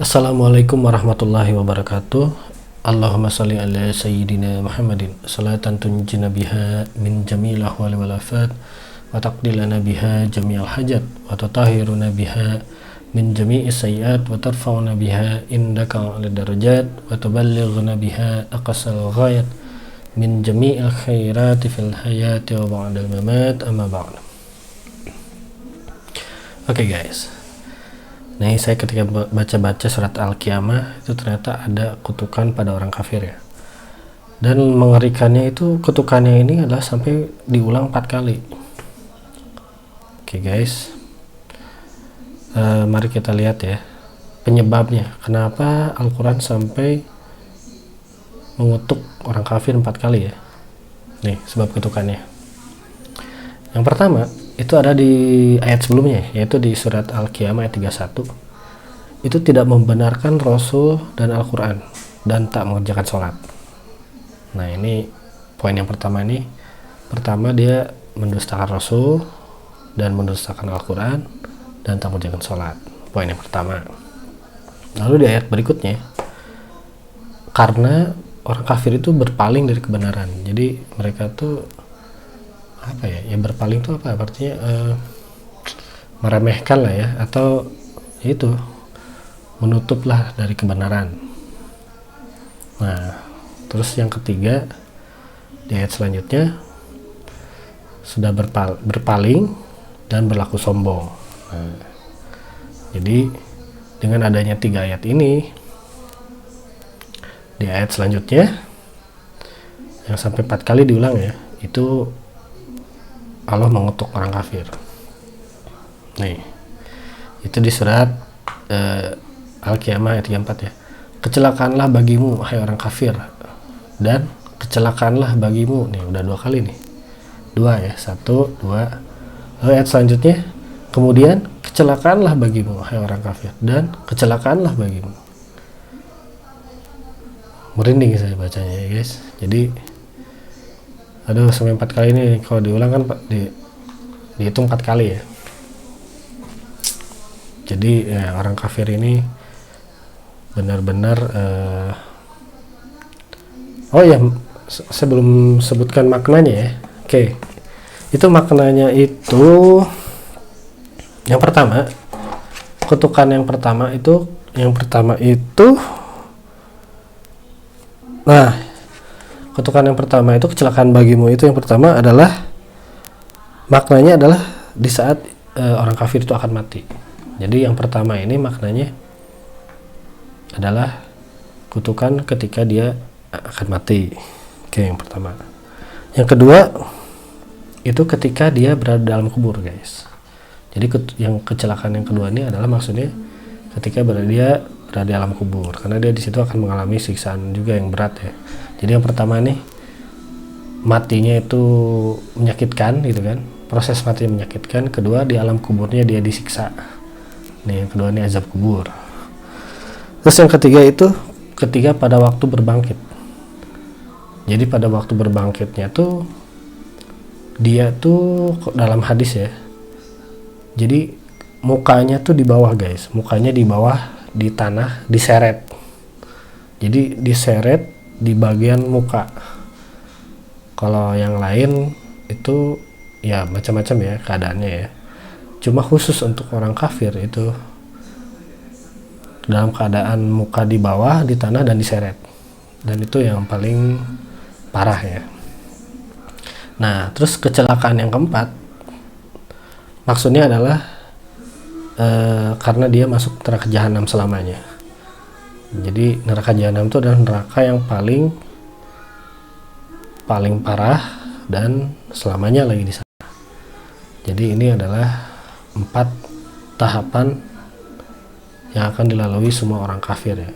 Assalamualaikum warahmatullahi wabarakatuh. Allahumma salli ala sayyidina Muhammadin salatan tunjina biha min jamil ahwali wal afat wa taqdilana biha jami'al hajat wa tutahhiruna biha min jami'is sayyiat wa tarfa'una biha indaka ala darajat wa tuballighuna biha aqsal ghayat min jami'il khairati fil hayati wa ba'dal mamat amma ba'd. Oke guys, nih saya ketika baca-baca surat Al-Qiyamah itu ternyata ada kutukan pada orang kafir ya. Dan mengerikannya itu kutukannya ini adalah sampai diulang 4 kali. Oke guys, mari kita lihat ya penyebabnya. Kenapa Al-Quran sampai mengutuk orang kafir 4 kali ya. Nih sebab kutukannya. Yang pertama itu ada di ayat sebelumnya, yaitu di surat Al-Qiyamah ayat 31. Itu tidak membenarkan Rasul dan Al-Quran dan tak mengerjakan sholat. Nah ini poin yang pertama nih. Pertama, dia mendustakan Rasul dan mendustakan Al-Quran dan tak mengerjakan sholat. Poin yang pertama. Lalu di ayat berikutnya, karena orang kafir itu berpaling dari kebenaran, jadi mereka tuh apa ya, berpaling itu apa artinya, meremehkan lah ya, atau itu menutuplah dari kebenaran. Nah terus yang ketiga di ayat selanjutnya, sudah berpaling dan berlaku sombong. Nah, jadi dengan adanya 3 ayat ini, di ayat selanjutnya yang sampai 4 kali diulang ya, itu Allah mengutuk orang kafir. Nih, itu di surat Al-Qiyamah ayat 34 ya. Kecelakaanlah bagimu, hai orang kafir, dan kecelakaanlah bagimu. Nih udah 2 kali nih. 2 ya, 1, 2. Lalu ayat selanjutnya, kemudian kecelakaanlah bagimu, hai orang kafir, dan kecelakaanlah bagimu. Merinding saya bacanya ya guys. Jadi aduh, sampai 4 kali ini kalau diulang kan dihitung 4 kali ya. Jadi ya, orang kafir ini benar-benar oh ya, saya belum sebutkan maknanya ya. Oke, itu maknanya itu yang pertama, kutukan yang pertama itu nah, kutukan yang pertama itu kecelakaan bagimu, itu yang pertama adalah maknanya adalah di saat orang kafir itu akan mati. Jadi yang pertama ini maknanya adalah kutukan ketika dia akan mati. Oke, yang pertama. Yang kedua itu ketika dia berada dalam kubur guys. Jadi yang kecelakaan yang kedua ini adalah maksudnya ketika dia berada di alam kubur, karena dia di situ akan mengalami siksaan juga yang berat ya. Jadi yang pertama nih, matinya itu menyakitkan gitu kan, proses matinya menyakitkan. Kedua, di alam kuburnya dia disiksa. Nih yang kedua ini azab kubur. Terus yang ketiga itu ketika pada waktu berbangkit. Jadi pada waktu berbangkitnya tuh dia tuh dalam hadis ya, jadi mukanya tuh di bawah guys, mukanya di bawah di tanah, diseret. Jadi diseret di bagian muka. Kalau yang lain itu ya macam-macam ya keadaannya ya. Cuma khusus untuk orang kafir itu dalam keadaan muka di bawah di tanah dan diseret. Dan itu yang paling parah ya. Nah, terus kecelakaan yang keempat maksudnya adalah karena dia masuk neraka jahanam selamanya. Jadi neraka jahanam itu adalah neraka yang paling parah dan selamanya lagi di sana. Jadi ini adalah 4 tahapan yang akan dilalui semua orang kafir ya.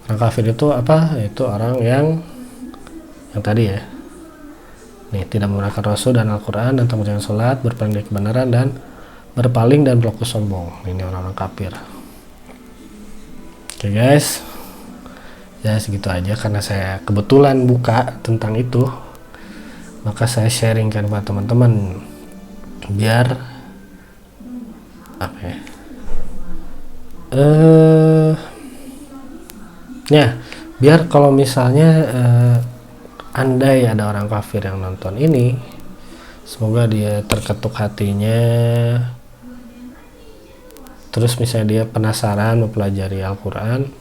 Orang kafir itu apa? Itu orang yang tadi ya. Nih, tidak menggunakan Rasul dan Al-Quran dan tak menjalankan sholat, berpaling dari kebenaran dan berpaling dan berlaku sombong. Ini orang-orang kafir. Oke guys, ya segitu aja karena saya kebetulan buka tentang itu, maka saya sharingkan kepada teman-teman biar apa ya, Ya, biar kalau misalnya andai ada orang kafir yang nonton ini, semoga dia terketuk hatinya, terus misalnya dia penasaran mempelajari Al-Quran,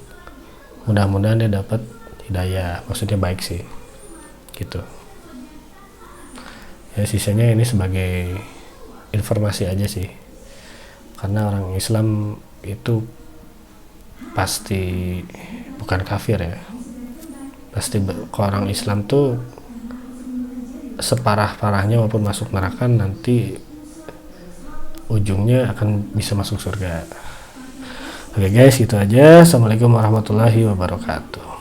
mudah-mudahan dia dapat hidayah, maksudnya baik sih gitu ya. Sisanya ini sebagai informasi aja sih, karena orang Islam itu pasti bukan kafir ya, pasti orang Islam tuh separah-parahnya maupun masuk neraka nanti ujungnya akan bisa masuk surga. Oke guys, gitu aja. Assalamualaikum warahmatullahi wabarakatuh.